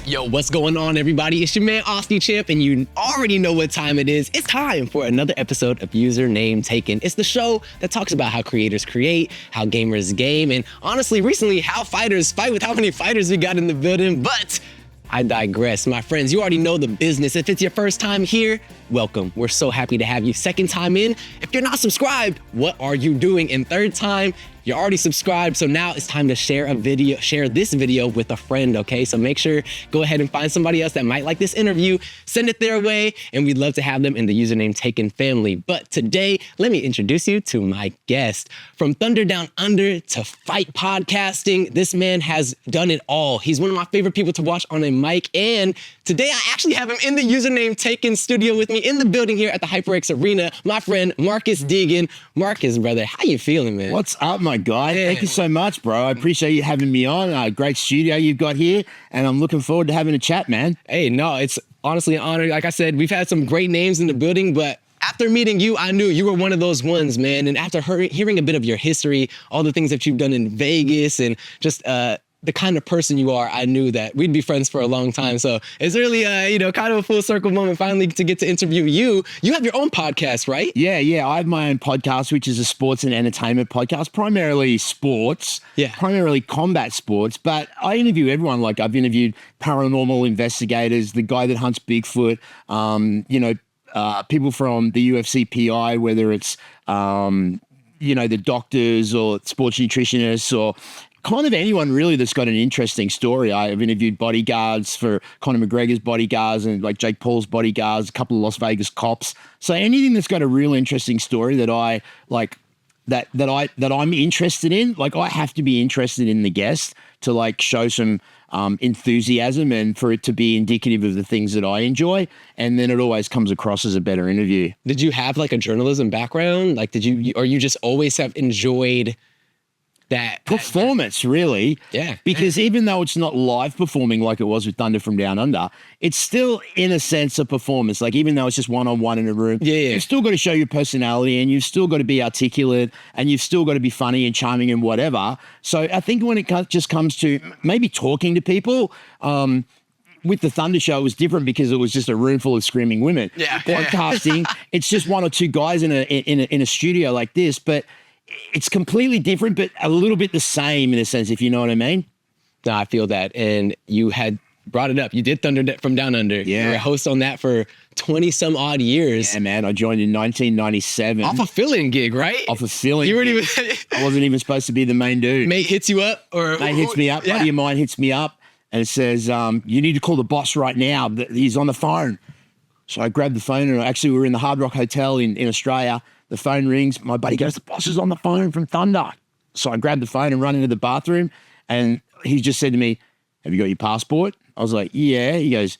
Yo, what's going on, everybody? It's your man, Austin Champ, and you already know what time it is. It's time for another episode of Username Taken. It's the show that talks about how creators create, how gamers game, and honestly, recently, how fighters fight with how many fighters we got in the building. But I digress. My friends, you already know the business. If it's your first time here, welcome. We're so happy to have you. Second time in, if you're not subscribed, what are you doing? And third time, you're already subscribed, so now it's time to share this video with a friend, okay? So make sure, go ahead and find somebody else that might like this interview, send it their way, and we'd love to have them in the Username Taken family. But today, let me introduce you to my guest. From Thunder Down Under to fight podcasting, this man has done it all. He's one of my favorite people to watch on a mic, and today I actually have him in the Username Taken studio with me in the building here at the HyperX Arena, my friend Marcus Deegan. Marcus, brother, how you feeling, man? What's up, my guy? Thank you so much, bro. I appreciate you having me on. Great studio you've got here, and I'm looking forward to having a chat, man. Hey, no, it's honestly an honor. Like I said, we've had some great names in the building, but after meeting you, I knew you were one of those ones, man. And after hearing a bit of your history, all the things that you've done in Vegas, and just the kind of person you are, I knew that we'd be friends for a long time. So it's really, kind of a full circle moment finally to get to interview you. You have your own podcast, right? Yeah. I have my own podcast, which is a sports and entertainment podcast, primarily sports, primarily combat sports. But I interview everyone. Like I've interviewed paranormal investigators, the guy that hunts Bigfoot, people from the UFC PI, whether it's, the doctors or sports nutritionists or kind of anyone really that's got an interesting story. I've interviewed bodyguards for Conor McGregor's bodyguards and like Jake Paul's bodyguards, a couple of Las Vegas cops. So anything that's got a real interesting story that I like, that I'm interested in, like I have to be interested in the guest to like show some enthusiasm and for it to be indicative of the things that I enjoy. And then it always comes across as a better interview. Did you have like a journalism background? Like or you just always have enjoyed that performance, really? Yeah. Because even though it's not live performing like it was with Thunder from Down Under, it's still in a sense a performance. Like even though it's just one-on-one in a room, you've still got to show your personality and you've still got to be articulate and you've still got to be funny and charming and whatever. So I think when it just comes to maybe talking to people, with the Thunder show, it was different because it was just a room full of screaming women. Yeah. Podcasting, it's just one or two guys in a studio like this, but it's completely different, but a little bit the same in a sense, if you know what I mean. No, I feel that. And you had brought it up. You did Thunder from Down Under. Yeah. You were a host on that for 20 some odd years. Yeah, man. I joined in 1997. Off a fill-in gig, right? Off a fill-in. You weren't even. I wasn't even supposed to be the main dude. Mate hits you up, or mate hits me up. Buddy of mine hits me up, and it says, "You need to call the boss right now. He's on the phone." So I grabbed the phone, and actually we were in the Hard Rock Hotel in Australia. The phone rings. My buddy goes, "The boss is on the phone from Thunder." So I grabbed the phone and run into the bathroom, and he just said to me, "Have you got your passport?" I was like, "Yeah." He goes,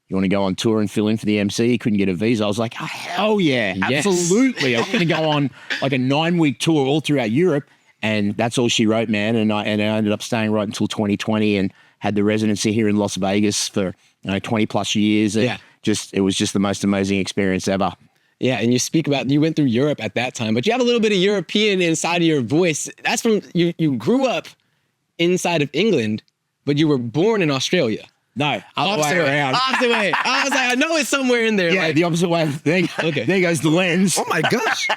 "You want to go on tour and fill in for the MC?" He couldn't get a visa. I was like, "Oh, hell yeah, absolutely." I was going to go on like a 9-week tour all throughout Europe, and that's all she wrote, man. And I ended up staying right until 2020 and had the residency here in Las Vegas for 20 plus years. And it was just the most amazing experience ever. Yeah, and you speak about, you went through Europe at that time, but you have a little bit of European inside of your voice. That's from, you grew up inside of England, but you were born in Australia. No, opposite way around. Opposite way. I was like, I know it's somewhere in there. Yeah, like, the opposite way. There goes the lens. Oh my gosh.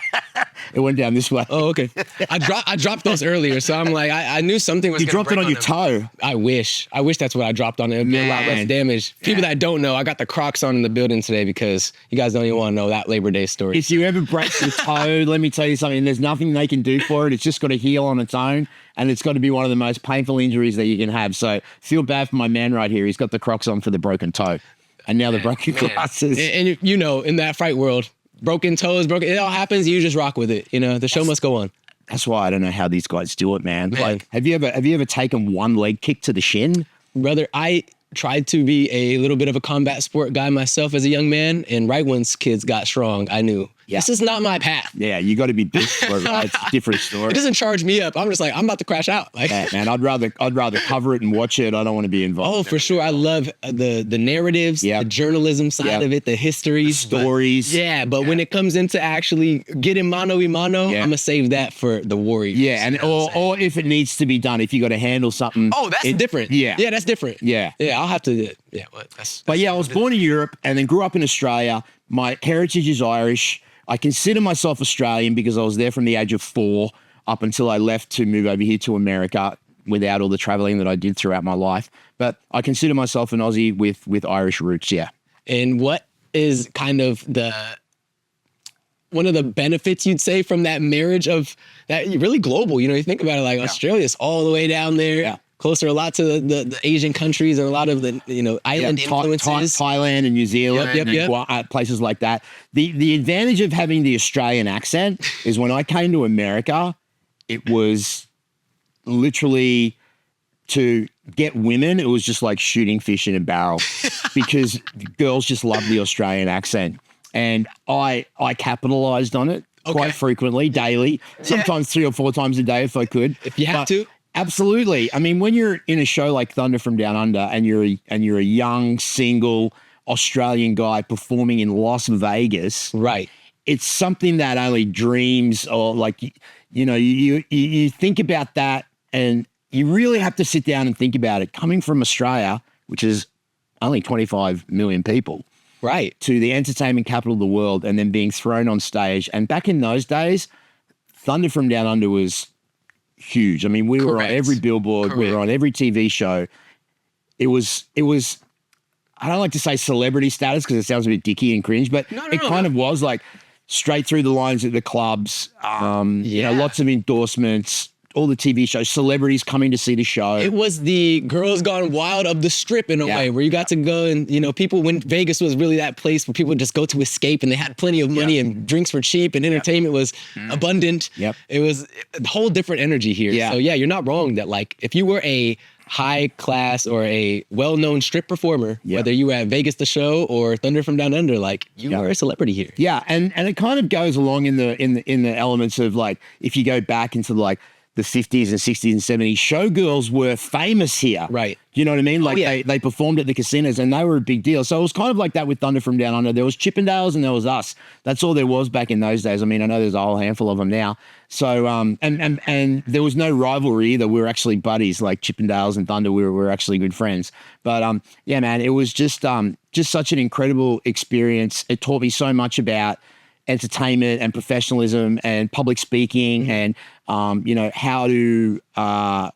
It went down this way. Oh, okay. I dropped those earlier, so I'm like, I knew something was. You dropped it on your toe. I wish that's what I dropped on it. It'd be a lot less damage. People that don't know, I got the Crocs on in the building today because you guys don't even want to know that Labor Day story. If you ever break your toe, let me tell you something. There's nothing they can do for it. It's just got to heal on its own. And it's got to be one of the most painful injuries that you can have. So feel bad for my man right here. He's got the Crocs on for the broken toe. And now the broken glasses. And in that fight world, broken toes, it all happens. You just rock with it. The show must go on. That's why I don't know how these guys do it, man. Like, have you ever taken one leg kick to the shin? Brother, I tried to be a little bit of a combat sport guy myself as a young man. And right once kids got strong, I knew this is not my path. Yeah, you got to be built for it. Right? It's a different story. It doesn't charge me up. I'm just like, I'm about to crash out. Like, yeah, man, I'd rather cover it and watch it. I don't want to be involved. Oh, for sure. I love the narratives, the journalism side of it, the histories, stories. But when it comes into actually getting mano a mano, I'm gonna save that for the Warriors. Yeah, and or if it needs to be done, if you got to handle something. Oh, that's different. Yeah, that's different. Yeah, I'll have to. Yeah, but I was born in Europe and then grew up in Australia. My heritage is Irish. I consider myself Australian because I was there from the age of 4 up until I left to move over here to America without all the traveling that I did throughout my life. But I consider myself an Aussie with Irish roots, yeah. And what is kind of one of the benefits you'd say from that marriage of that really global? You know, you think about it like Australia's all the way down there, closer a lot to the Asian countries and a lot of the, island influences. Thailand and New Zealand and places like that. The advantage of having the Australian accent is when I came to America, it was literally to get women, it was just like shooting fish in a barrel because girls just love the Australian accent. And I capitalized on it quite frequently, daily, sometimes 3 or 4 times a day if I could. If you have to. Absolutely. I mean, when you're in a show like Thunder from Down Under and you're a young, single Australian guy performing in Las Vegas, right? It's something that only dreams or like, you think about that and you really have to sit down and think about it. Coming from Australia, which is only 25 million people, right, to the entertainment capital of the world and then being thrown on stage. And back in those days, Thunder from Down Under was huge. I mean, we were on every billboard, we were on every TV show. It was, I don't like to say celebrity status because it sounds a bit dicky and cringe, but it kind of was like straight through the lines at the clubs, lots of endorsements, all the TV shows, celebrities coming to see the show. It was the Girls Gone Wild of the Strip in a way, where you got to go and, people, when Vegas was really that place where people would just go to escape and they had plenty of money and drinks were cheap and entertainment was abundant. It was a whole different energy here. So you're not wrong that like, if you were a high class or a well-known strip performer, whether you were at Vegas the Show or Thunder from Down Under, like you are a celebrity here. Yeah, and it kind of goes along in the elements of like, if you go back into like the 50s and 60s and 70s, showgirls were famous here. Right. You know what I mean? Like they performed at the casinos and they were a big deal. So it was kind of like that with Thunder from Down Under. There was Chippendales and there was us. That's all there was back in those days. I mean, I know there's a whole handful of them now. So, and there was no rivalry either. We were actually buddies, like Chippendales and Thunder. We were actually good friends. But yeah, man, it was just such an incredible experience. It taught me so much about entertainment and professionalism and public speaking and, how to, about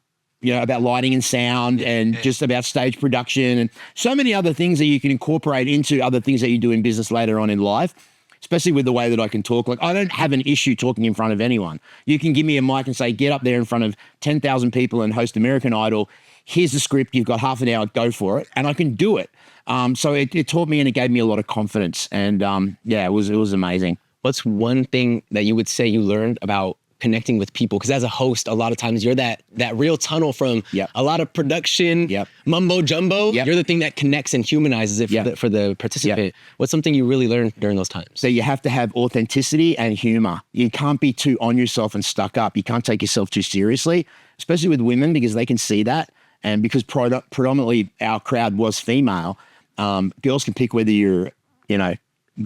lighting and sound and just about stage production and so many other things that you can incorporate into other things that you do in business later on in life, especially with the way that I can talk. Like I don't have an issue talking in front of anyone. You can give me a mic and say, get up there in front of 10,000 people and host American Idol. Here's the script. You've got half an hour, go for it. And I can do it. So it taught me and it gave me a lot of confidence. And it was amazing. What's one thing that you would say you learned about connecting with people? Because as a host, a lot of times you're that real tunnel from a lot of production, mumbo jumbo. You're the thing that connects and humanizes it for the participant. What's something you really learned during those times? So you have to have authenticity and humor. You can't be too on yourself and stuck up. You can't take yourself too seriously, especially with women because they can see that. And because predominantly our crowd was female, girls can pick whether you're,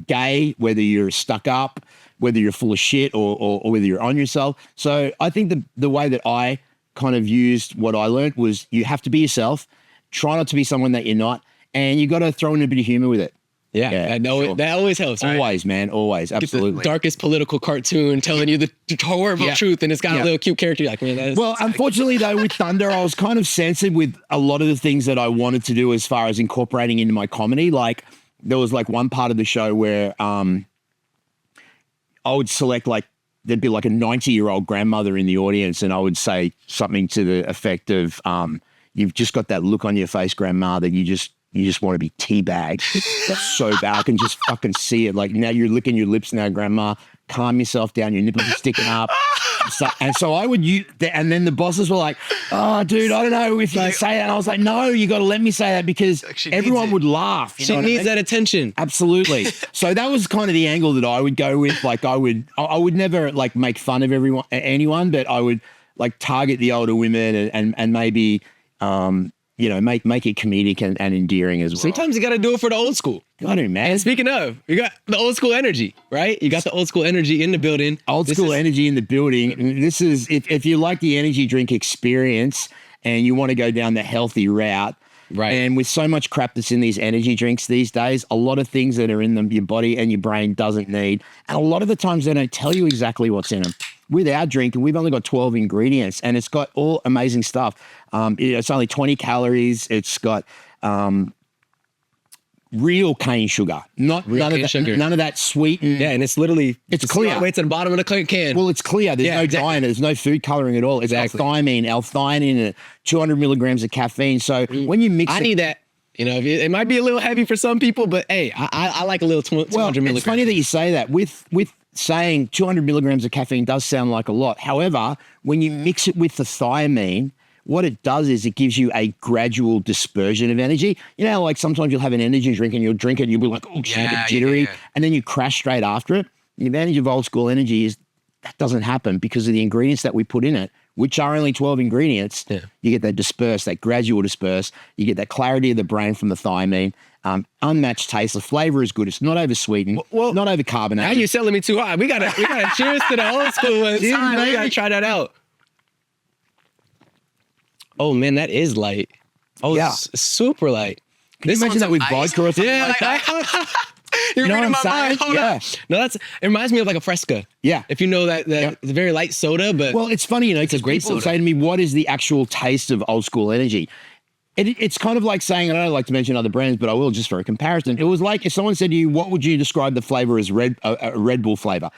gay, whether you're stuck up, whether you're full of shit or whether you're on yourself. So I think the way that I kind of used what I learned was you have to be yourself, try not to be someone that you're not, and you got to throw in a bit of humor with it. I know that always helps. Right? Always, man, always, absolutely. The darkest political cartoon telling you the horrible truth, and it's got a little cute character. You're like, man, that is. Well, unfortunately, though, with Thunder, I was kind of censored with a lot of the things that I wanted to do as far as incorporating into my comedy. Like, there was like one part of the show where I would select like, there'd be like a 90-year-old grandmother in the audience, and I would say something to the effect of, you've just got that look on your face, grandma, that you just want to be teabagged. That's so bad. I can just fucking see it. Like, now you're licking your lips now, grandma. Calm yourself down. Your nipples are sticking up. So I would use, and then the bosses were like, "Oh, dude, I don't know if you can say that." And I was like, "No, you got to let me say that because everyone would laugh." She needs that attention. Absolutely. So that was kind of the angle that I would go with. Like I would never like make fun of anyone, but I would like target the older women and maybe make it comedic and endearing as well. Sometimes you got to do it for the old school. Got to, man. And speaking of, you got the old school energy, right? You got the old school energy in the building. Energy in the building. This is, if you like the energy drink experience and you want to go down the healthy route, right? And with so much crap that's in these energy drinks these days, a lot of things that are in them, your body and your brain doesn't need. And a lot of the times they don't tell you exactly what's in them. With our drink, and we've only got 12 ingredients, and it's got all amazing stuff. It's only 20 calories. It's got real cane sugar, none of that sweetened. Yeah, and it's literally it's clear. Way to the bottom of the can. Well, it's clear. There's no dye in it. There's no food coloring at all. It's got thiamine, L-theanine, 200 milligrams of caffeine. So when you mix, I need that. You know, it might be a little heavy for some people, but hey, I like a little 200 milligrams. It's funny that you say that. With saying 200 milligrams of caffeine does sound like a lot. However, when you mix it with the thiamine, what it does is it gives you a gradual dispersion of energy. You know, like sometimes you'll have an energy drink and you'll drink it and you'll be like, oh, shit, a bit jittery. And then you crash straight after it. The advantage of old school energy is that doesn't happen because of the ingredients that we put in it, which are only 12 ingredients. Yeah. You get that disperse, that gradual disperse. You get that clarity of the brain from the thiamine. Unmatched taste. The flavor is good. It's not over sweetened, not over carbonated. Now you're selling me too hard. We gotta cheers to the old school one. We gotta try that out. Oh man, that is light. Oh, yeah, super light. Can you imagine that with vodka or something like that? You're you know reading what I'm saying? Yeah. No, it reminds me of like a Fresca. Yeah. If you know that it's a very light soda, but well, it's funny, it's a great people say to me, "What is the actual taste of old school energy?" It's kind of like saying, and I don't like to mention other brands, but I will just for a comparison. It was like if someone said to you, "What would you describe the flavor as a Red Bull flavor?"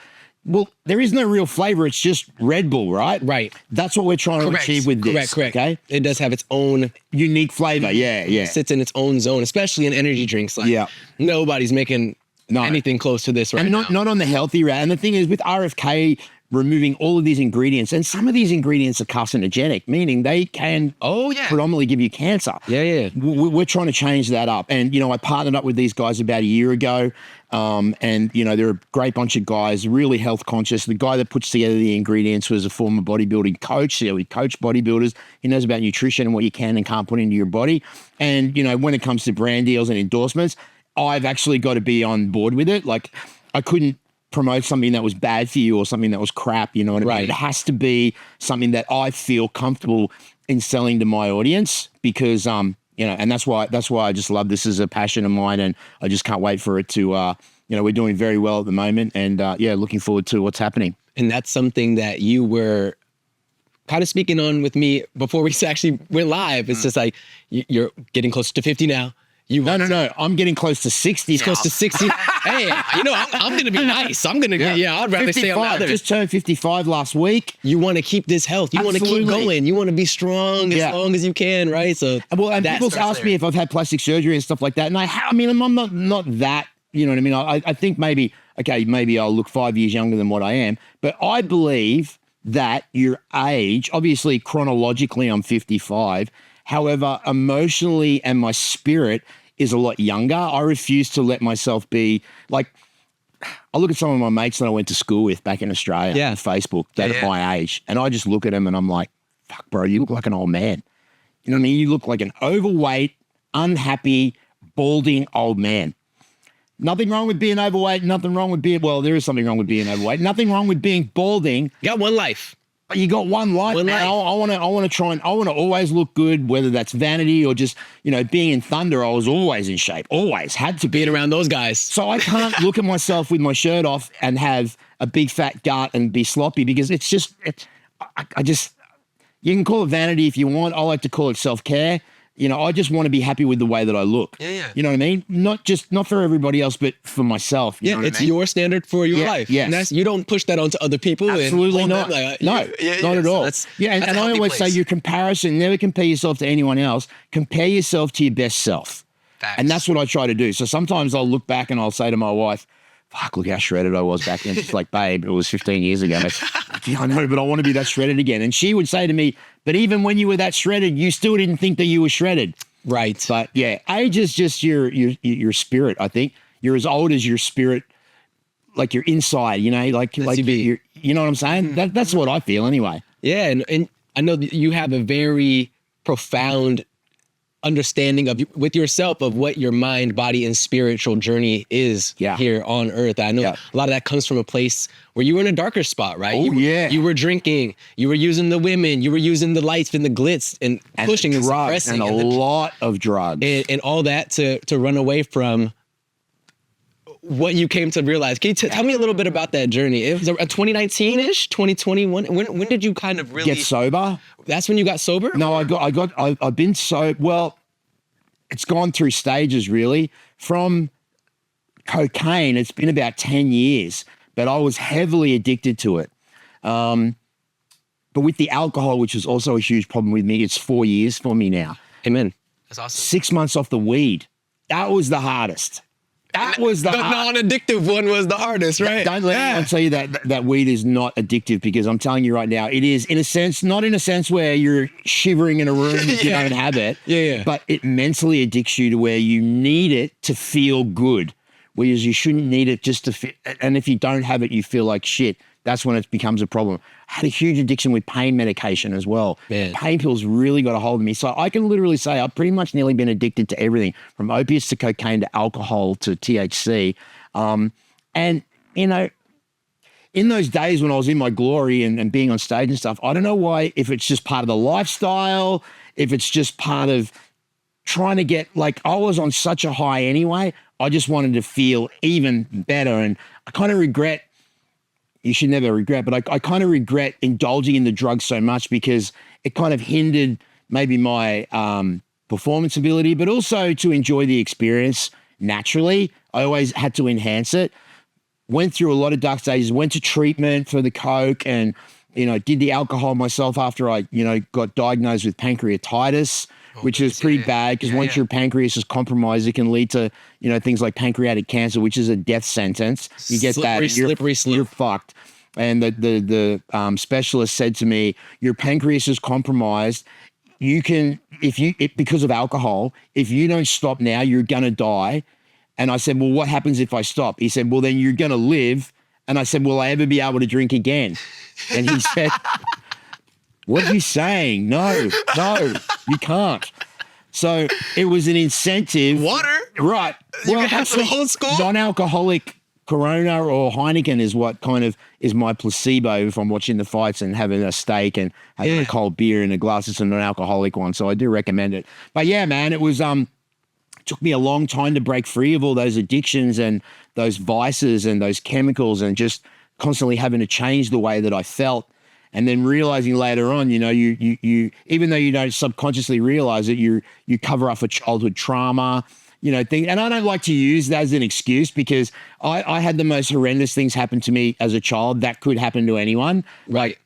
Well, there is no real flavor. It's just Red Bull, right? Right. That's what we're trying to achieve with this. Correct. Okay. It does have its own unique flavor. Yeah. It sits in its own zone, especially in energy drinks. Like nobody's making anything close to this right now. Not on the healthy route. And the thing is, with RFK removing all of these ingredients, and some of these ingredients are carcinogenic, meaning they can predominantly give you cancer. Yeah. We're trying to change that up. And, I partnered up with these guys about a year ago. And, they're a great bunch of guys, really health conscious. The guy that puts together the ingredients was a former bodybuilding coach. So he coached bodybuilders. He knows about nutrition and what you can and can't put into your body. And, when it comes to brand deals and endorsements, I've actually got to be on board with it. Like, I couldn't promote something that was bad for you or something that was crap, you know what I mean? It has to be something that I feel comfortable in selling to my audience because, and that's why I just love this as a passion of mine, and I just can't wait for it to, we're doing very well at the moment, and looking forward to what's happening. And that's something that you were kind of speaking on with me before we actually went live. It's just like you're getting close to 50 now. No. I'm getting close to 60 now. Close to 60. Hey, I'm going to be nice. I'm going to, I'd rather 55. stay on the other. Just turned 55 last week. You want to keep this health. You want to keep going. You want to be strong as long as you can, right? So, and people ask me if I've had plastic surgery and stuff like that. And I'm not that, you know what I mean? I think maybe I'll look 5 years younger than what I am. But I believe that your age, obviously chronologically I'm 55, however, emotionally and my spirit is a lot younger. I refuse to let myself be like, I look at some of my mates that I went to school with back in Australia on Facebook that are my age, and I just look at them and I'm like, fuck, bro, you look like an old man. You know what I mean? You look like an overweight, unhappy, balding old man. Nothing wrong with being overweight. Nothing wrong with being, well, there is something wrong with being overweight. Nothing wrong with being balding. You got one life. You got one life. I want to always look good, whether that's vanity or just, being in Thunder, I was always in shape, always had to be. Being around those guys. So I can't look at myself with my shirt off and have a big fat gut and be sloppy because you can call it vanity if you want. I like to call it self-care. I just want to be happy with the way that I look. Yeah. You know what I mean? Not for everybody else, but for myself. You know what it's I mean? your standard for your life. Yes. And you don't push that onto other people. Absolutely not. Not at all. And I always say your comparison, never compare yourself to anyone else. Compare yourself to your best self. Facts. And that's what I try to do. So sometimes I'll look back and I'll say to my wife, fuck, look how shredded I was back then. It's like, babe, it was 15 years ago. Yeah, I know, but I want to be that shredded again. And she would say to me, but even when you were that shredded, you still didn't think that you were shredded. Right. But yeah, age is just your spirit, I think. You're as old as your spirit, like your inside, you know, like you're, you know what I'm saying? That's what I feel anyway. Yeah, and I know that you have a very profound understanding of with yourself of what your mind, body, and spiritual journey is here on Earth. I know a lot of that comes from a place where you were in a darker spot, right? You were drinking, you were using the women, you were using the lights and the glitz and pushing and drugs suppressing and a lot of drugs and all that to run away from what you came to realize. Can you tell me a little bit about that journey? It was a 2019-ish, 2021. When did you kind of really get sober? That's when you got sober? No, I've been so, well, it's gone through stages really. From cocaine, it's been about 10 years, but I was heavily addicted to it. But with the alcohol, which is also a huge problem with me, it's 4 years for me now. Amen. That's awesome. 6 months off the weed. That was the hardest. That was the non-addictive one was the hardest, right? Don't let anyone tell you that weed is not addictive, because I'm telling you right now, it is, in a sense, not in a sense where you're shivering in a room if you don't have it. But it mentally addicts you to where you need it to feel good, whereas you shouldn't need it just to fit. And if you don't have it, you feel like shit. That's when it becomes a problem. I had a huge addiction with pain medication as well. Man. Pain pills really got a hold of me. So I can literally say I've pretty much nearly been addicted to everything, from opiates to cocaine to alcohol to THC. And, you know, in those days when I was in my glory and being on stage and stuff, I don't know why, if it's just part of the lifestyle, if it's just part of trying to get, like, I was on such a high anyway. I just wanted to feel even better. And I kind of regret, you should never regret, but I kind of regret indulging in the drugs so much, because it kind of hindered maybe my performance ability, but also to enjoy the experience naturally. I always had to enhance it. Went through a lot of dark stages, went to treatment for the coke, and, you know, did the alcohol myself after I, you know, got diagnosed with pancreatitis, which is pretty bad, because once your pancreas is compromised, it can lead to, you know, things like pancreatic cancer, which is a death sentence. You get slippery slope. You're fucked. And the specialist said to me, your pancreas is compromised. You can, because of alcohol, if you don't stop now, you're going to die. And I said, well, what happens if I stop? He said, well, then you're going to live. And I said, will I ever be able to drink again? And he said, what are you saying? No, you can't. So it was an incentive. Water? Right. You can have some old school? Non-alcoholic Corona or Heineken is what kind of is my placebo if I'm watching the fights and having a steak and having a cold beer and a glass of some non-alcoholic one. So I do recommend it. But yeah, man, it was took me a long time to break free of all those addictions and those vices and those chemicals, and just constantly having to change the way that I felt. And then realizing later on, you know, you even though you don't subconsciously realize it, you cover up a childhood trauma, you know, thing. And I don't like to use that as an excuse, because I had the most horrendous things happen to me as a child that could happen to anyone. Right.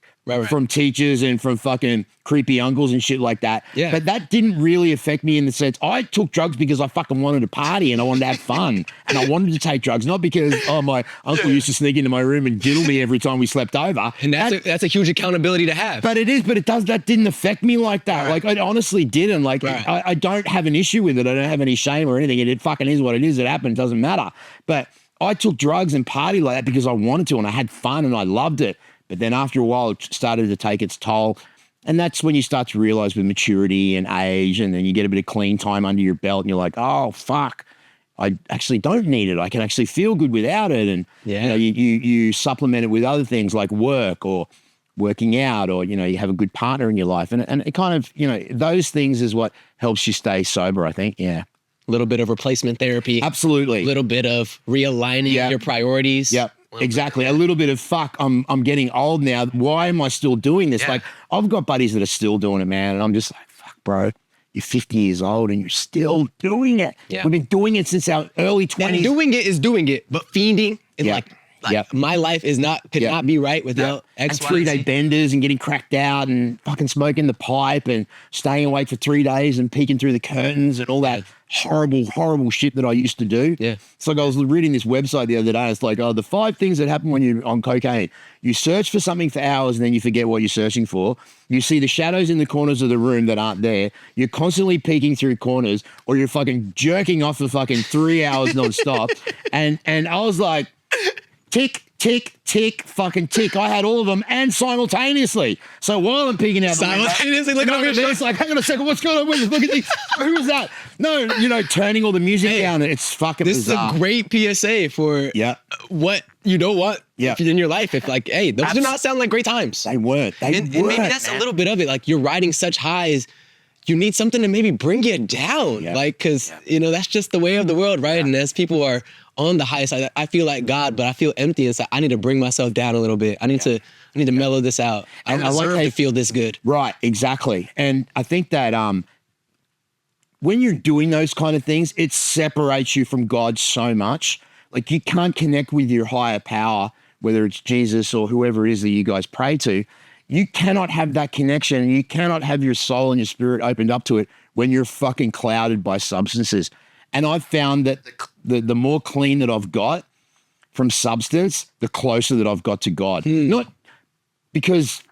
From teachers and from fucking creepy uncles and shit like that. Yeah. But that didn't really affect me in the sense, I took drugs because I fucking wanted to party and I wanted to have fun. And I wanted to take drugs, not because, oh, my uncle used to sneak into my room and diddle me every time we slept over. And that's a huge accountability to have. But it is, but that didn't affect me like that. Right. Like, I honestly didn't. Like, I don't have an issue with it. I don't have any shame or anything. It fucking is what it is. It happened. It doesn't matter. But I took drugs and party like that because I wanted to, and I had fun and I loved it. But then after a while, it started to take its toll. And that's when you start to realize with maturity and age, and then you get a bit of clean time under your belt, and you're like, oh, fuck, I actually don't need it. I can actually feel good without it. And you know, you supplement it with other things like work or working out, or, you know, you have a good partner in your life. And it kind of, you know, those things is what helps you stay sober, I think. Yeah. A little bit of replacement therapy. Absolutely. A little bit of realigning your priorities. Yep. Exactly. A little bit of fuck, I'm getting old now. Why am I still doing this? Like, I've got buddies that are still doing it, man. And I'm just like, fuck, bro, you're 50 years old and you're still doing it. Yeah. We've been doing it since our early 20s. And doing it is doing it, but fiending and like Like Yep. my life could Yep. not be right without And X, Y, 3-day Z. benders and getting cracked out and fucking smoking the pipe and staying awake for 3 days and peeking through the curtains and all that horrible, horrible shit that I used to do. Yeah. It's like I was reading this website the other day. It's like, the 5 things that happen when you're on cocaine. You search for something for hours and then you forget what you're searching for. You see the shadows in the corners of the room that aren't there. You're constantly peeking through corners, or you're fucking jerking off for fucking 3 hours nonstop. and I was like, tick, tick, tick, fucking tick. I had all of them and simultaneously. So while I'm peeking out Simultaneously, look at me. it's like, hang on a second, what's going on with this? Look at this. Who was that? No, turning all the music down. It's fucking This bizarre. is a great PSA for what you don't want in your life. If like, hey, those do not sound like great times. They weren't. And maybe that's a little bit of it. Like you're riding such highs, you need something to maybe bring you down. Like, cause that's just the way of the world, right? And as people are on the highest side, I feel like God, but I feel empty inside. I need to bring myself down a little bit. I need to mellow this out. I don't deserve to feel this good. Right, exactly. And I think that when you're doing those kind of things, it separates you from God so much. Like you can't connect with your higher power, whether it's Jesus or whoever it is that you guys pray to. You cannot have that connection. You cannot have your soul and your spirit opened up to it when you're fucking clouded by substances. And I've found that the more clean that I've got from substance, the closer that I've got to God. Not because,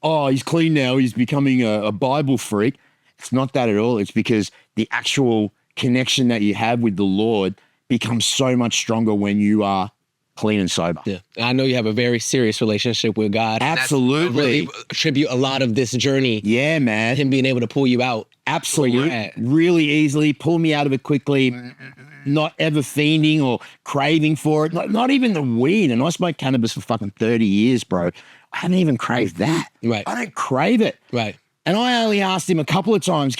he's clean now, he's becoming a Bible freak. It's not that at all. It's because the actual connection that you have with the Lord becomes so much stronger when you are clean and sober. Yeah. I know you have a very serious relationship with God. Absolutely. I really attribute a lot of this journey. Yeah, man. Him being able to pull you out. Absolutely. Really easily, pull me out of it quickly, not ever fiending or craving for it. Not even the weed. And I smoked cannabis for fucking 30 years, bro. I haven't even craved that. Right. I don't crave it. Right. And I only asked him a couple of times,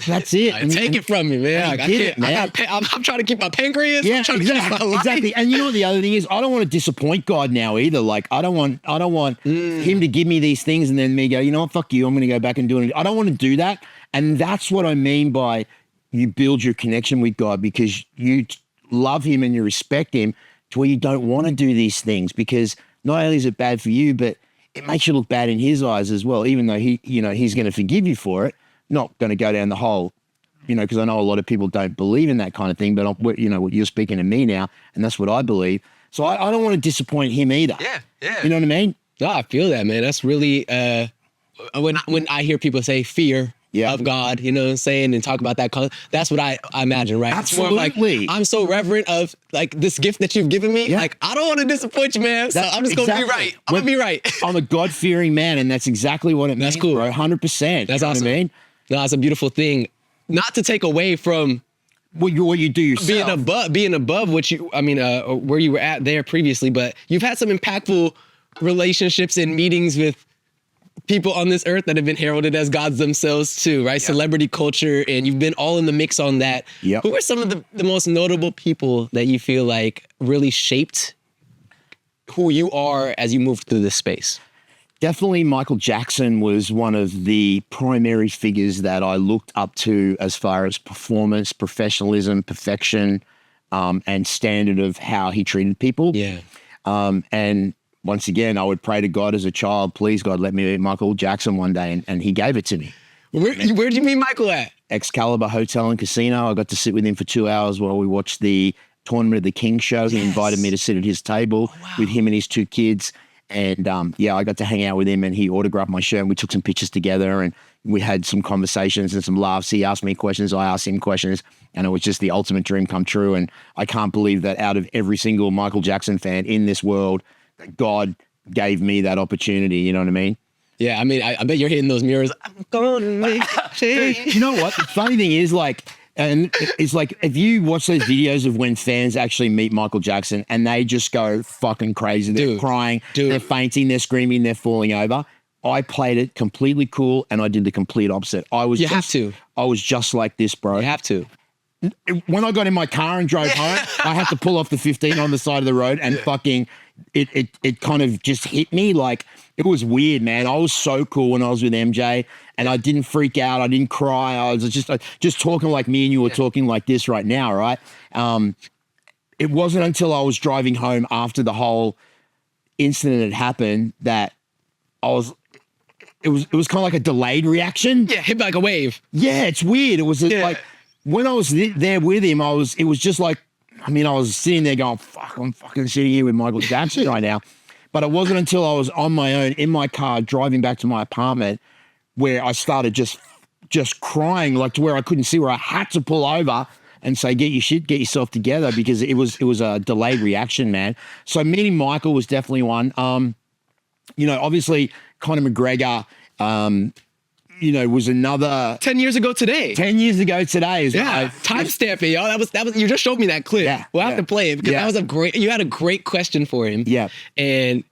that's it. Take it from me, man. I can't, man. I'm trying to keep my pancreas. Yeah, I'm trying to keep my life. exactly. And you know what the other thing is? I don't want to disappoint God now either. Like I don't want him to give me these things and then me go, you know what, fuck you. I'm going to go back and do it. I don't want to do that. And that's what I mean by you build your connection with God, because you love him and you respect him to where you don't want to do these things, because not only is it bad for you, but it makes you look bad in his eyes as well, even though he's going to forgive you for it. Not going to go down the whole, because I know a lot of people don't believe in that kind of thing, but what you're speaking to me now, and that's what I believe. So I don't want to disappoint him either. Yeah. You know what I mean? No, I feel that, man. That's really, when I hear people say fear of God, you know what I'm saying, and talk about that, that's what I imagine, right? Absolutely. It's more like, I'm so reverent of like this gift that you've given me. Like, I don't want to disappoint you, man. So I'm just going to be right. I'm going to be right. I'm a God-fearing man, and that's exactly what it means. That's cool, bro. 100%. That's awesome. What I mean? No, it's a beautiful thing. Not to take away from what you do yourself. Being above what where you were at there previously, but you've had some impactful relationships and meetings with people on this earth that have been heralded as gods themselves too, right? Yep. Celebrity culture, and you've been all in the mix on that. Yep. Who are some of the most notable people that you feel like really shaped who you are as you moved through this space? Definitely Michael Jackson was one of the primary figures that I looked up to as far as performance, professionalism, perfection, and standard of how he treated people. Yeah. And once again, I would pray to God as a child, please God, let me meet Michael Jackson one day. And he gave it to me. Where'd you meet Michael at? Excalibur Hotel and Casino. I got to sit with him for 2 hours while we watched the Tournament of the King show. He invited me to sit at his table with him and his 2 kids. And I got to hang out with him, and he autographed my shirt, and we took some pictures together, and we had some conversations and some laughs. He asked me questions, I asked him questions, and it was just the ultimate dream come true. And I can't believe that out of every single Michael Jackson fan in this world, God gave me that opportunity. You know what I mean? Yeah, I mean, I bet you're hitting those mirrors. I'm gonna make a change. You know what? The funny thing is, and it's like, if you watch those videos of when fans actually meet Michael Jackson and they just go fucking crazy, they're crying, they're fainting, they're screaming, they're falling over. I played it completely cool, and I did the complete opposite. I was just like this, bro. You have to. When I got in my car and drove home, I had to pull off the 15 on the side of the road, and fucking it kind of just hit me. Like, it was weird, man. I was so cool when I was with MJ, and I didn't freak out. I didn't cry. I was just talking like me and you were talking like this right now, right? it wasn't until I was driving home after the whole incident had happened that it was kind of like a delayed reaction. Yeah, hit like a wave. Yeah, it's weird. It was like when I was there with him, it was just like, I mean, I was sitting there going, fuck, I'm fucking sitting here with Michael Jackson right now. But it wasn't until I was on my own in my car driving back to my apartment where I started just crying, like to where I couldn't see, where I had to pull over and say, get yourself together, because it was a delayed reaction, man. So meeting Michael was definitely one. You know, obviously Conor McGregor, you know, was another 10 years ago today. 10 years ago today. Yeah, timestamp it, y'all. That was. You just showed me that clip. Yeah, we'll have to play it because yeah. that was you had a great question for him. Yeah. And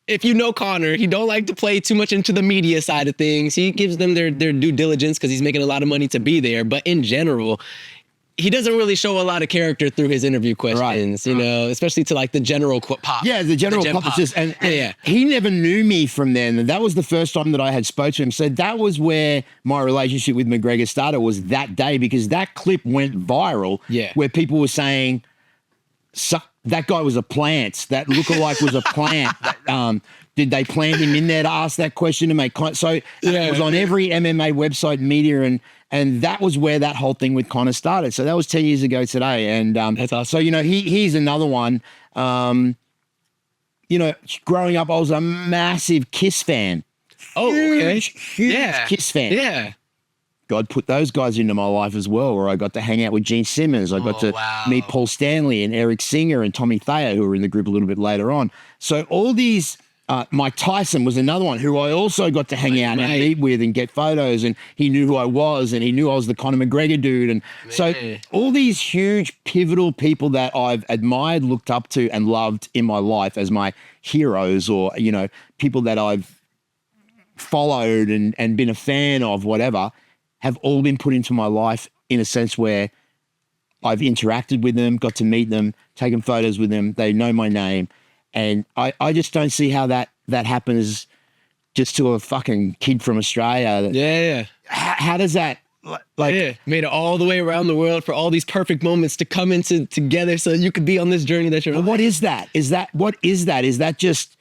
if you know Conor, he don't like to play too much into the media side of things. He gives them their due diligence because he's making a lot of money to be there. But in general, he doesn't really show a lot of character through his interview questions, you know, especially to like the general pop. Yeah, the general pop. And he never knew me from then. And that was the first time that I had spoke to him. So that was where my relationship with McGregor started, was that day, because that clip went viral. Yeah. Where people were saying, that guy was a plant. That lookalike was a plant. Did they plant him in there to ask that question to make so it was on every MMA website, media, and that was where that whole thing with Conor started. So that was 10 years ago today. And that's awesome. So, you know, he's another one. You know, growing up, I was a massive Kiss fan. Oh, okay. Huge Kiss fan. Yeah. God put those guys into my life as well, where I got to hang out with Gene Simmons. I got to meet Paul Stanley and Eric Singer and Tommy Thayer, who were in the group a little bit later on. So all these, Mike Tyson was another one who I also got to hang out and meet with and get photos, and he knew who I was, and he knew I was the Conor McGregor dude. And so all these huge pivotal people that I've admired, looked up to, and loved in my life as my heroes, or, you know, people that I've followed and been a fan of, whatever, have all been put into my life in a sense where I've interacted with them, got to meet them, taken photos with them. They know my name. And I just don't see how that happens just to a fucking kid from Australia. Yeah. How does that, like... made it all the way around the world for all these perfect moments to come into together so you could be on this journey that you're on. What is that? What is that? Is that just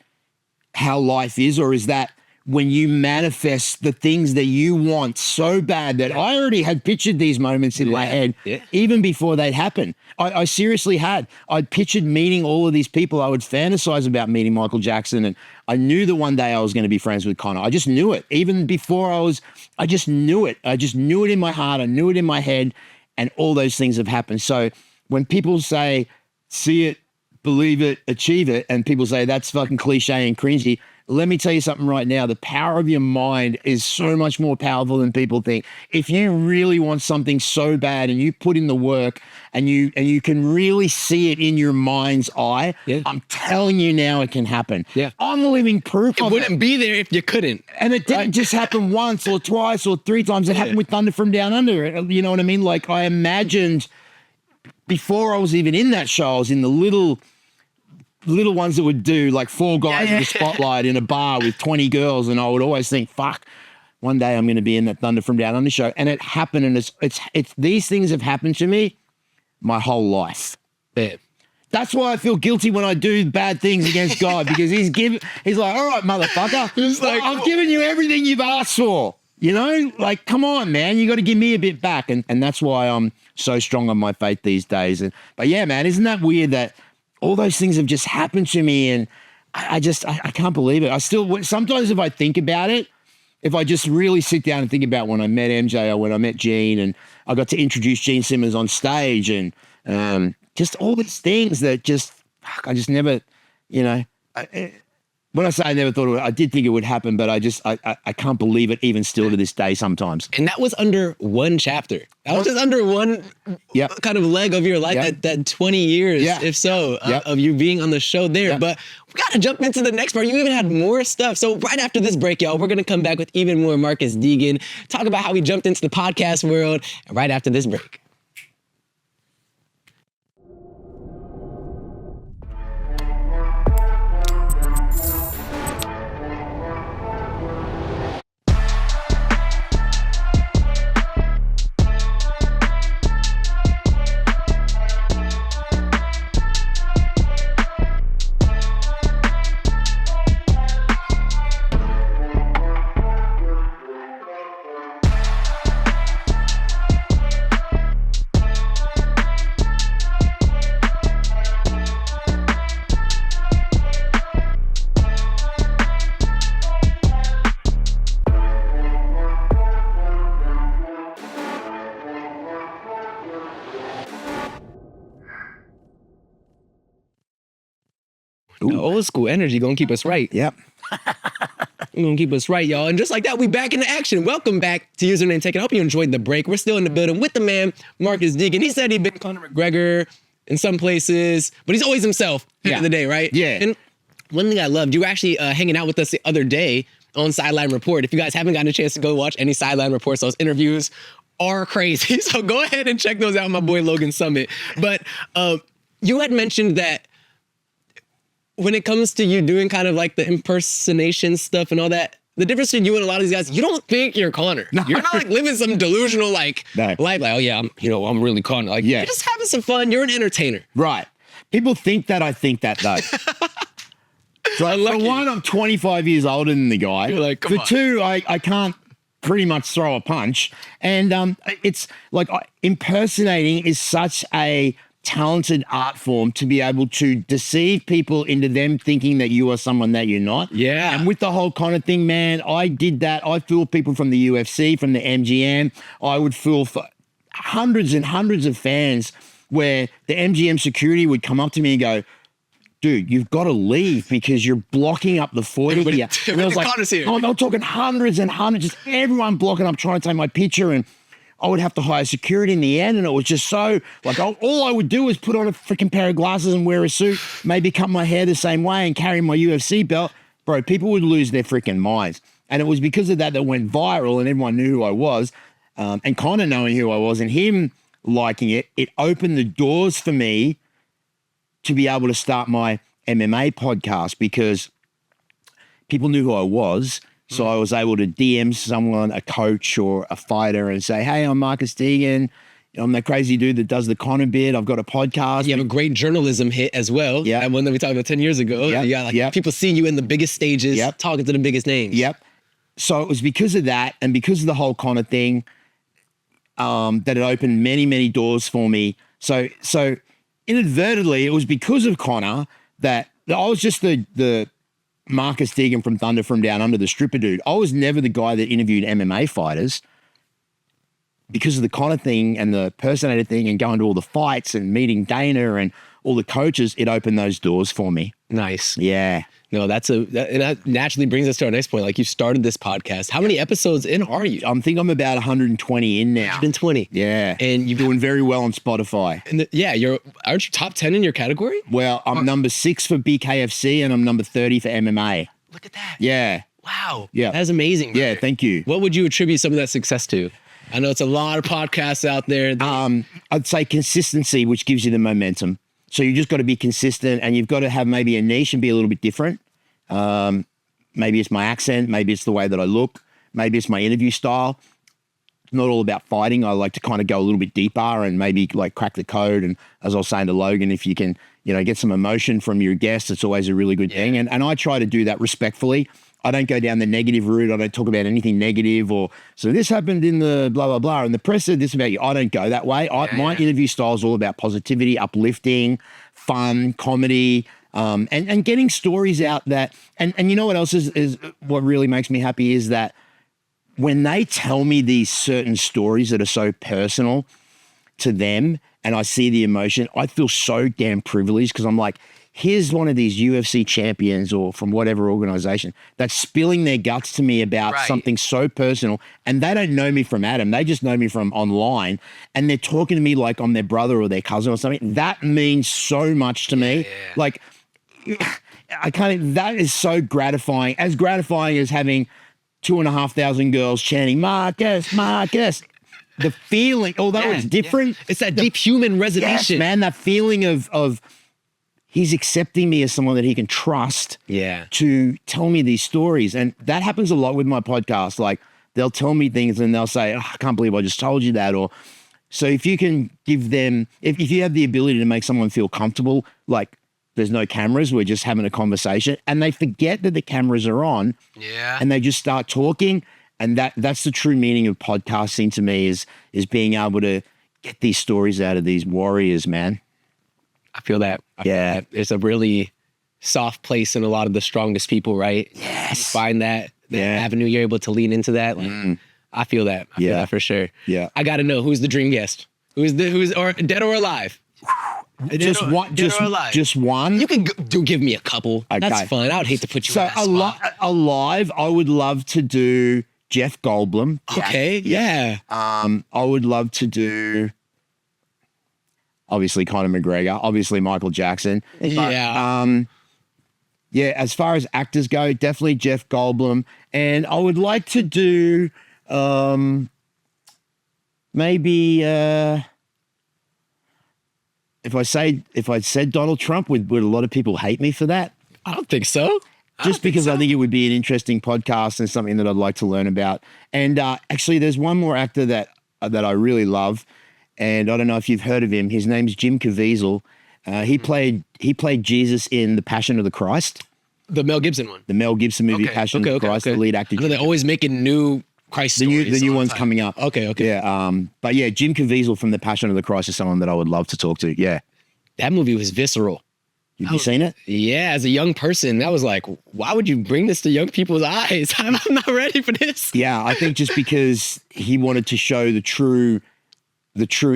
how life is, or is that when you manifest the things that you want so bad that I already had pictured these moments in my head even before they'd happen? I seriously had. I'd pictured meeting all of these people. I would fantasize about meeting Michael Jackson, and I knew that one day I was going to be friends with Conor. I just knew it. Even before I just knew it. I just knew it in my heart. I knew it in my head, and all those things have happened. So when people say, see it, believe it, achieve it, and people say that's fucking cliche and cringy, let me tell you something right now. The power of your mind is so much more powerful than people think. If you really want something so bad and you put in the work and you can really see it in your mind's eye, I'm telling you now it can happen. Yeah. I'm living proof of it. It wouldn't be there if you couldn't. And it didn't just happen once or twice or three times. It happened with Thunder from Down Under. You know what I mean? Like, I imagined before I was even in that show, I was in the little ones that would do like 4 guys in the spotlight in a bar with 20 girls, and I would always think, fuck, one day I'm going to be in that Thunder from Down Under show. And it happened, and it's these things have happened to me my whole life. Yeah. That's why I feel guilty when I do bad things against God, because he's like, all right, motherfucker, like, I've given you everything you've asked for. You know, like, come on, man, you got to give me a bit back. And that's why I'm so strong on my faith these days. But yeah, man, isn't that weird that all those things have just happened to me, and I can't believe it. I still, sometimes if I think about it, if I just really sit down and think about when I met MJ or when I met Gene, and I got to introduce Gene Simmons on stage, and just all these things that just, I just never, you know, when I say I never thought it would, I did think it would happen, but I can't believe it even still to this day sometimes. And that was under one chapter. That was just under one kind of leg of your life, that 20 years, if so, of you being on the show there. But we got to jump into the next part. You even had more stuff. So right after this break, y'all, we're going to come back with even more Marcus Deegan, talk about how he jumped into the podcast world, right after this break. The old school energy gonna keep us right. Yep. Gonna keep us right, y'all. And just like that, we back into action. Welcome back to Username Taken. I hope you enjoyed the break. We're still in the building with the man, Marcus Deegan. He said he'd been Conor McGregor in some places, but he's always himself at the end of the day, right? Yeah. And one thing I loved, you were actually hanging out with us the other day on Sideline Report. If you guys haven't gotten a chance to go watch any Sideline Reports, those interviews are crazy. So go ahead and check those out, my boy Logan Summit. But you had mentioned that when it comes to you doing kind of like the impersonation stuff and all that, the difference between you and a lot of these guys, you don't think you're Conor. No. You're not like living some delusional life. Like, oh yeah, I'm really Conor. Like, you're just having some fun. You're an entertainer. Right. People think that I think that though. So for one, I'm 25 years older than the guy. You're like, come for on. two, I can't pretty much throw a punch. And it's like impersonating is such a talented art form to be able to deceive people into them thinking that you are someone that you're not. Yeah. And with the whole Conor thing, man, I did that. I fooled people from the UFC, from the MGM. I would fool for hundreds and hundreds of fans where the MGM security would come up to me and go, dude, you've got to leave because you're blocking up the foyer here. And I was like, I'm talking hundreds and hundreds, just everyone blocking up trying to take my picture, and I would have to hire security in the end, and it was just so, like, all I would do was put on a freaking pair of glasses and wear a suit, maybe cut my hair the same way and carry my UFC belt. Bro, people would lose their freaking minds. And it was because of that went viral and everyone knew who I was. And Conor knowing who I was and him liking it, it opened the doors for me to be able to start my MMA podcast because people knew who I was. So I was able to DM someone, a coach or a fighter, and say, hey, I'm Marcus Deegan. I'm that crazy dude that does the Conor bit. I've got a podcast. You have a great journalism hit as well. Yeah. And one that we talked about 10 years ago. Yep. You got like people seeing you in the biggest stages, talking to the biggest names. Yep. So it was because of that and because of the whole Conor thing that it opened many, many doors for me. So inadvertently, it was because of Conor that I was just the Marcus Deegan from Thunder from Down Under, the stripper dude. I was never the guy that interviewed MMA fighters. Because of the Conor thing and the personator thing and going to all the fights and meeting Dana and all the coaches, it opened those doors for me. Nice. Yeah. No, and that naturally brings us to our next point. Like, you started this podcast. How many episodes in are you? I think I'm about 120 in now. 120. Yeah. And you're doing very well on Spotify. And aren't you top 10 in your category? Well, I'm number 6 for BKFC and I'm number 30 for MMA. Look at that. Yeah. Wow. Yeah. That's amazing. Yeah, thank you. What would you attribute some of that success to? I know it's a lot of podcasts out there. I'd say consistency, which gives you the momentum. So you just got to be consistent and you've got to have maybe a niche and be a little bit different. Maybe it's my accent. Maybe it's the way that I look. Maybe it's my interview style. It's not all about fighting. I like to kind of go a little bit deeper and maybe like crack the code. And as I was saying to Logan, if you can, get some emotion from your guests, it's always a really good thing. And I try to do that respectfully. I don't go down the negative route. I don't talk about anything negative or, so this happened in the blah, blah, blah. And the press said this about you. I don't go that way. My interview style is all about positivity, uplifting, fun, comedy, and getting stories out that, and you know what else is what really makes me happy is that when they tell me these certain stories that are so personal to them and I see the emotion, I feel so damn privileged because I'm like, here's one of these UFC champions or from whatever organization that's spilling their guts to me about something so personal. And they don't know me from Adam. They just know me from online. And they're talking to me like I'm their brother or their cousin or something. That means so much to me. Like, that is so gratifying. As gratifying as having 2,500 girls chanting, Marcus, Marcus. The feeling, although it's different. It's that deep human resonation. Yes, man, that feeling of he's accepting me as someone that he can trust to tell me these stories. And that happens a lot with my podcast. Like, they'll tell me things and they'll say, I can't believe I just told you that. Or so if you can give them, if you have the ability to make someone feel comfortable, like there's no cameras, we're just having a conversation and they forget that the cameras are on and they just start talking. And that's the true meaning of podcasting to me is being able to get these stories out of these warriors, man. I feel that. It's a really soft place in a lot of the strongest people, right? Yes. You find that avenue, you're able to lean into that. Like, I feel that. I feel that for sure. Yeah. I got to know, who's the dream guest? Who's or dead or alive? Just one. You can give me a couple. Okay. That's fun. I would hate to put you So in that spot. alive, I would love to do Jeff Goldblum. Okay, yeah. I would love to do obviously Conor McGregor, obviously Michael Jackson. Yeah. Yeah, as far as actors go, definitely Jeff Goldblum. And I would like to do maybe if I said Donald Trump, would a lot of people hate me for that? I don't think so. Just because I think it would be an interesting podcast and something that I'd like to learn about. And actually, there's one more actor that I really love, and I don't know if you've heard of him. His name's Jim Caviezel. He played Jesus in The Passion of the Christ. The Mel Gibson one. The Mel Gibson movie, Passion of the Christ, the lead actor. They're always making new Christ stories. The new one's coming up. Okay. Yeah, but yeah, Jim Caviezel from The Passion of the Christ is someone that I would love to talk to. Yeah. That movie was visceral. Have you seen it? Yeah, as a young person, I was like, why would you bring this to young people's eyes? I'm not ready for this. Yeah, I think just because he wanted to show the true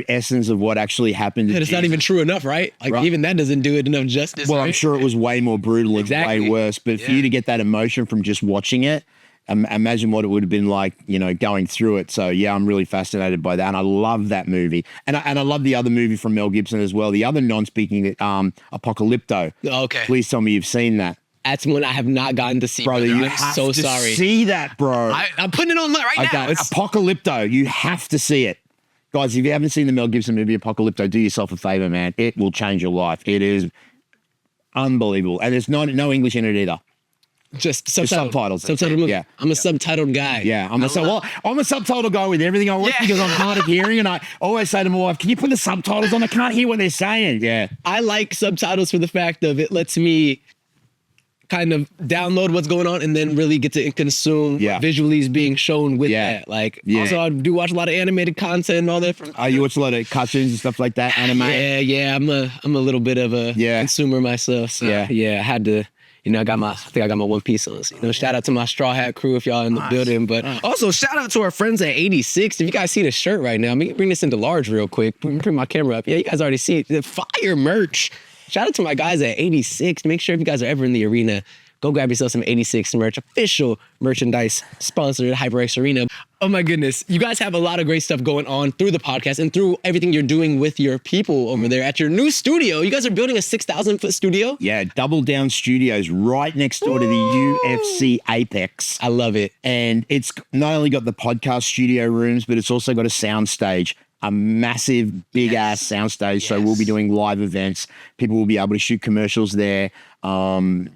essence of what actually happened. And it's not even true enough, right? Like even that doesn't do it enough justice. Well, right? I'm sure it was way more brutal and way worse. But for you to get that emotion from just watching it, imagine what it would have been like, going through it. So yeah, I'm really fascinated by that, and I love that movie, and I love the other movie from Mel Gibson as well. The other non-speaking, Apocalypto. Okay, please tell me you've seen that. That's one I have not gotten to see. Brother, I'm you have so to sorry. see that, bro. I'm putting it on right now. It's Apocalypto. You have to see it. Guys, if you haven't seen the Mel Gibson movie Apocalypto, do yourself a favor, man. It will change your life. It is unbelievable. And there's no English in it either. Just subtitles. Subtitled movie. Yeah. I'm a subtitled guy. Yeah. I'm a subtitled guy with everything I watch because I'm hard of hearing. And I always say to my wife, can you put the subtitles on? I can't hear what they're saying. Yeah. I like subtitles for the fact of it lets me kind of download what's going on and then really get to consume what visually is being shown with that. Like, also I do watch a lot of animated content and all that. You watch a lot of cartoons and stuff like that, anime? Yeah. I'm a little bit of a consumer myself. So I had to, I think I got my One Piece on. So, shout out to my Straw Hat crew if y'all in the building. But also shout out to our friends at 86. If you guys see the shirt right now, let me bring this into large real quick. Bring my camera up. Yeah, you guys already see it. The fire merch. Shout out to my guys at 86. Make sure if you guys are ever in the arena, go grab yourself some 86 merch, official merchandise sponsored at HyperX Arena. Oh my goodness. You guys have a lot of great stuff going on through the podcast and through everything you're doing with your people over there at your new studio. You guys are building a 6,000-foot studio? Yeah, Double Down Studios right next door to the UFC Apex. I love it. And it's not only got the podcast studio rooms, but it's also got a sound stage. A massive, big-ass soundstage, so we'll be doing live events. People will be able to shoot commercials there. We're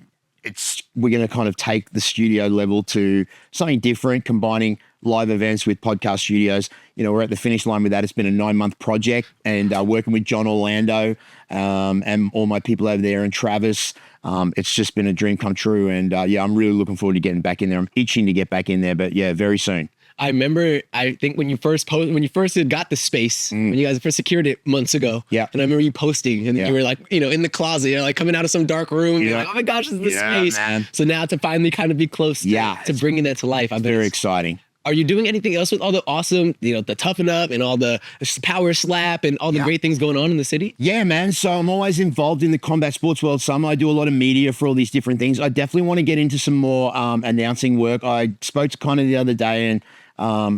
going to kind of take the studio level to something different, combining live events with podcast studios. We're at the finish line with that. It's been a 9-month project, and working with John Orlando and all my people over there and Travis. It's just been a dream come true, and I'm really looking forward to getting back in there. I'm itching to get back in there, but very soon. I remember, I think when you first got the space, when you guys first secured it months ago. Yeah. And I remember you posting and you were like, in the closet, you're like coming out of some dark room. You're like, oh my gosh, this is the space. Man. So now to finally kind of be close to bringing that to life. Very exciting. Are you doing anything else with all the awesome, the Toughen Up and all the Power Slap and all the great things going on in the city? Yeah, man. So I'm always involved in the combat sports world. I do a lot of media for all these different things. I definitely want to get into some more announcing work. I spoke to Conor the other day, and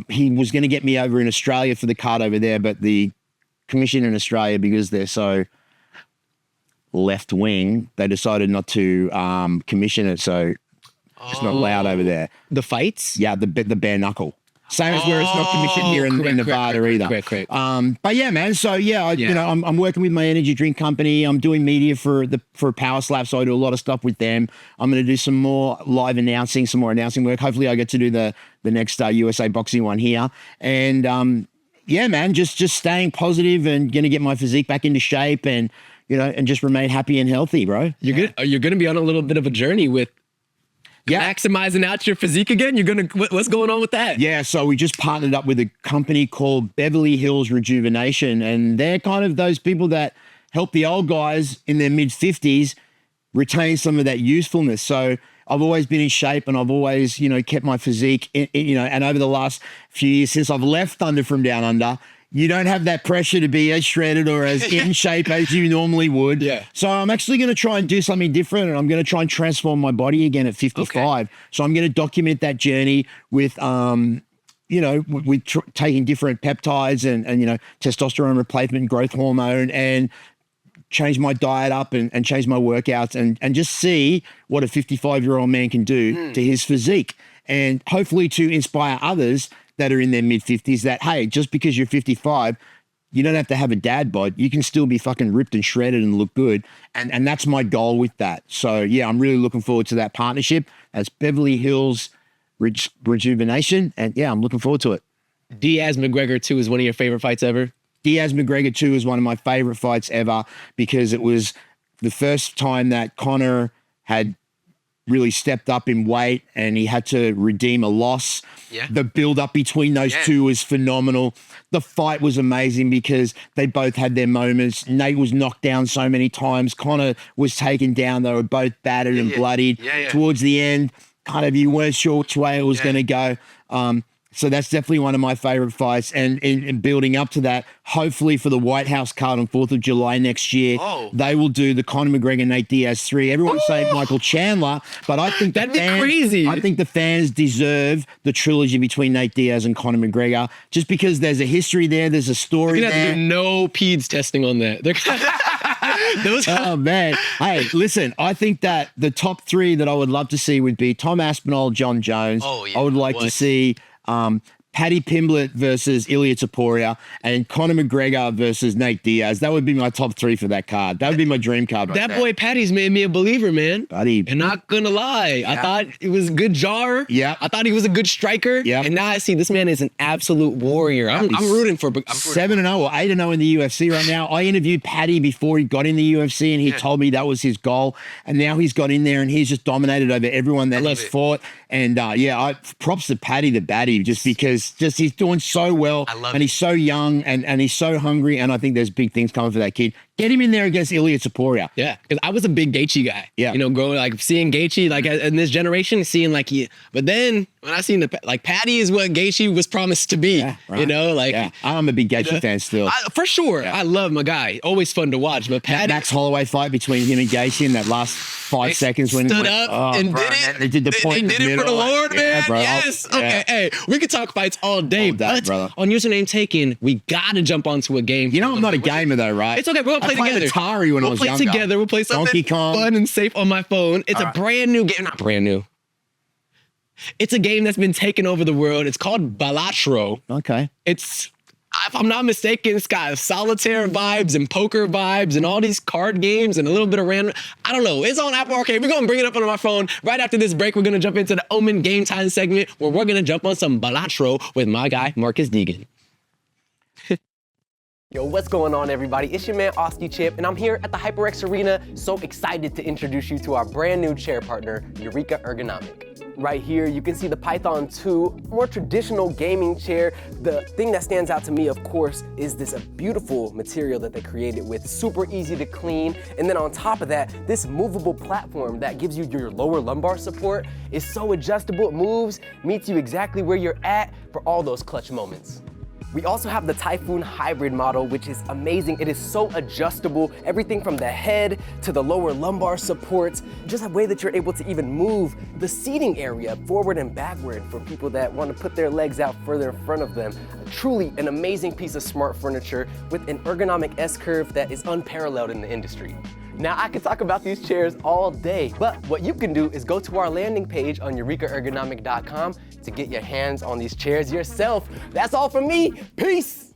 he was going to get me over in Australia for the card over there, but the commission in Australia, because they're so left wing, they decided not to commission it. So it's not allowed over there. The fights? Yeah, the bare knuckle. Same as where it's not commissioned here in Nevada either. Correct. But yeah, man. So I'm working with my energy drink company. I'm doing media for Power Slap, so I do a lot of stuff with them. I'm going to do some more live announcing, some more announcing work. Hopefully, I get to do the next USA boxing one here. And man, just staying positive and going to get my physique back into shape and and just remain happy and healthy, bro. You're going to be on a little bit of a journey with. Maximizing out your physique again? What's going on with that? Yeah, so we just partnered up with a company called Beverly Hills Rejuvenation, and they're kind of those people that help the old guys in their mid-50s retain some of that youthfulness. So I've always been in shape, and I've always, kept my physique, and over the last few years since I've left Thunder from Down Under, you don't have that pressure to be as shredded or as in shape as you normally would. Yeah. So I'm actually going to try and do something different, and I'm going to try and transform my body again at 55. Okay. So I'm going to document that journey with, taking different peptides and testosterone replacement, growth hormone, and change my diet up and change my workouts and just see what a 55-year-old man can do to his physique, and hopefully to inspire others that are in their mid-50s that, hey, just because you're 55, you don't have to have a dad bod. You can still be fucking ripped and shredded and look good. And that's my goal with that. So, yeah, I'm really looking forward to that partnership. That's Beverly Hills Rejuvenation. And, yeah, I'm looking forward to it. Diaz McGregor 2 is one of your favorite fights ever? Diaz McGregor 2 is one of my favorite fights ever because it was the first time that Conor had really stepped up in weight and he had to redeem a loss. Yeah. The build up between those two was phenomenal. The fight was amazing because they both had their moments. Nate was knocked down so many times. Conor was taken down. They were both battered and bloodied. Towards the end, kind of you weren't sure which way it was going to go. So that's definitely one of my favorite fights. And in building up to that, hopefully for the White House card on 4th of July next year, they will do the Conor McGregor, Nate Diaz 3. Everyone's saying Michael Chandler, but I think that'd be crazy. I think the fans deserve the trilogy between Nate Diaz and Conor McGregor, just because there's a history there, there's a story there. They're gonna have to do no PEDS testing on that. Oh, man. Hey, listen, I think that the top 3 that I would love to see would be Tom Aspinall, John Jones. I would like to see Paddy Pimblett versus Ilia Topuria and Conor McGregor versus Nate Diaz. That would be my top 3 for that card. That would be my dream card. That boy Paddy's made me a believer, man. Buddy. And not gonna lie, I thought it was a good jar. Yeah. I thought he was a good striker. Yeah. And now I see this man is an absolute warrior. I'm rooting for 7-0 or 8-0 in the UFC right now. I interviewed Paddy before he got in the UFC and he told me that was his goal. And now he's got in there and he's just dominated over everyone that he's fought. And props to Paddy the Batty just because he's doing so well. And he's so young and he's so hungry. And I think there's big things coming for that kid. Get him in there against Ilia Topuria. Yeah, because I was a big Gaethje guy. Yeah. Growing, like seeing Gaethje, like in this generation, seeing like but then when I seen Paddy is what Gaethje was promised to be. Yeah, right. I'm a big Gaethje fan still. For sure. Yeah. I love my guy. Always fun to watch. But Paddy, Max Holloway fight between him and Gaethje in that last 5 seconds when stood up and did it. They did the point. They did it for the Lord, man. Yeah, bro. Yes. Okay. Hey, we could talk fights all day, but brother. On username taken, we gotta jump onto a game. I'm not a gamer though, right? It's okay. We're gonna play together. Atari when I was younger. We'll play together. We'll play something Donkey Kong. fun and safe on my phone. It's a brand new game. Not brand new. It's a game that's been taking over the world. It's called Balatro. Okay. It's, if I'm not mistaken, it's got solitaire vibes and poker vibes and all these card games and a little bit of random. I don't know. It's on Apple Arcade. We're going to bring it up on my phone. Right after this break, we're going to jump into the OMEN Game Time segment where we're going to jump on some Balatro with my guy, Marcus Deegan. Yo, what's going on, everybody? It's your man, Oski Chip, and I'm here at the HyperX Arena, so excited to introduce you to our brand new chair partner, Eureka Ergonomic. Right here, you can see the Python 2, more traditional gaming chair. The thing that stands out to me, of course, is this beautiful material that they created with, super easy to clean. And then on top of that, this movable platform that gives you your lower lumbar support is so adjustable, it moves, meets you exactly where you're at for all those clutch moments. We also have the Typhoon Hybrid model, which is amazing. It is so adjustable, everything from the head to the lower lumbar supports, just a way that you're able to even move the seating area forward and backward for people that want to put their legs out further in front of them. Truly an amazing piece of smart furniture with an ergonomic S-curve that is unparalleled in the industry. Now, I could talk about these chairs all day, but what you can do is go to our landing page on eurekaergonomic.com to get your hands on these chairs yourself. That's all from me. Peace.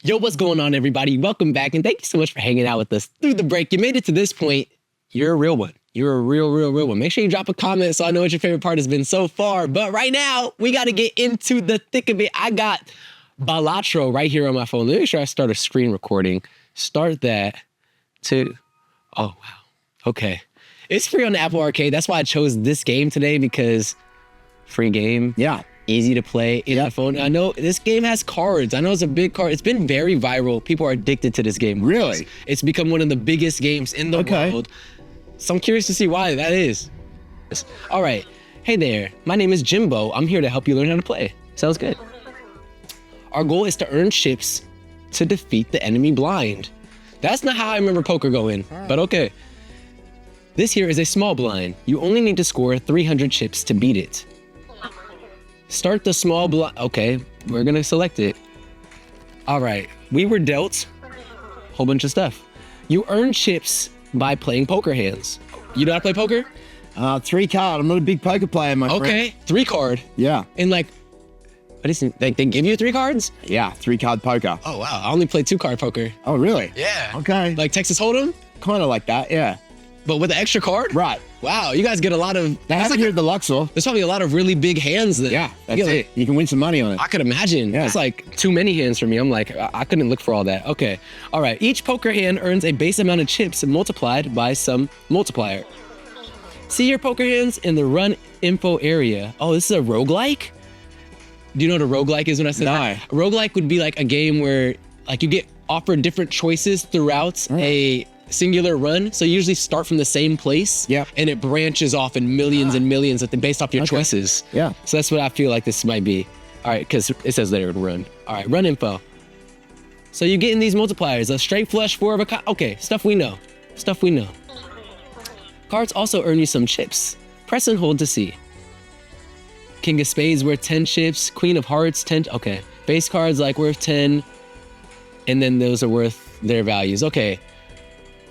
Yo, what's going on, everybody? Welcome back, and thank you so much for hanging out with us through the break. You made it to this point. You're a real one. You're a real one. Make sure you drop a comment so I know what your favorite part has been so far. But right now, we got to get into the thick of it. I got Balatro right here on my phone. Let me make sure I start a screen recording. Start that to... Oh, wow. Okay. It's free on the Apple Arcade. That's why I chose this game today, because free game. Yeah. Easy to play in the phone. I know this game has cards. I know it's a big card. It's been very viral. People are addicted to this game. Really? It's become one of the biggest games in the world. So I'm curious to see why that is. All right. Hey there. My name is Jimbo. I'm here to help you learn how to play. Sounds good. Our goal is to earn chips to defeat the enemy blind. That's not how I remember poker going, but okay. This here is a small blind. You only need to score 300 chips to beat it. Start the small blind. Okay, we're gonna select it. All right, we were dealt a whole bunch of stuff. You earn chips by playing poker hands. You know how to play poker? 3 card. I'm not a big poker player, my friend. Okay, 3 card. Yeah. And like, what is it? They give you 3 cards? Yeah, 3 card poker. Oh wow, I only play 2 card poker. Oh, really? Yeah. Okay. Like Texas Hold'em, Kind of like that, yeah. but with an extra card? Right. Wow, you guys get a lot of. They have it here at the Luxor. There's probably a lot of really big hands there. Yeah, that's it. You can win some money on it. I could imagine. Yeah. It's like too many hands for me. I'm like, I couldn't look for all that. Okay. All right. Each poker hand earns a base amount of chips multiplied by some multiplier. See your poker hands in the run info area. Oh, this is a roguelike? Do you know what a roguelike is when I said No. that? A roguelike would be like a game where like you get offered different choices throughout a singular run. So you usually start from the same place. Yep. And it branches off in millions and millions based off your choices. Yeah. So that's what I feel like this might be. All right, because it says there to run. All right, run info. So you get in these multipliers, a straight flush, 4 of a kind. Okay, stuff we know. Stuff we know. Cards also earn you some chips. Press and hold to see. King of Spades worth 10 chips. Queen of Hearts, 10. Okay. Base cards like worth 10. And then those are worth their values. Okay.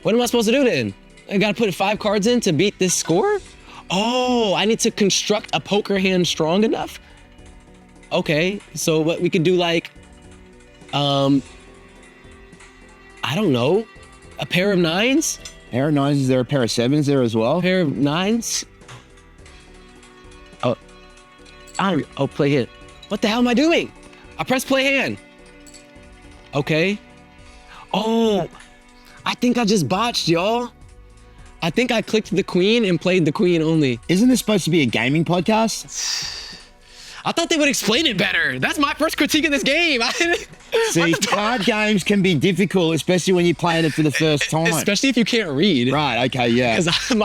What am I supposed to do then? I gotta put 5 cards in to beat this score? Oh, I need to construct a poker hand strong enough? Okay, so what we could do like, I don't know, a pair of 9s? Pair of 9s, is there a pair of 7s there as well? Pair of 9s? Oh, play hand. What the hell am I doing? I press play hand. Okay. Oh, I think I just botched, y'all. I think I clicked the queen and played the queen only. Isn't this supposed to be a gaming podcast? I thought they would explain it better. That's my first critique of this game. See, card games can be difficult, especially when you're playing it for the first time. Especially if you can't read. Right, okay, yeah. Because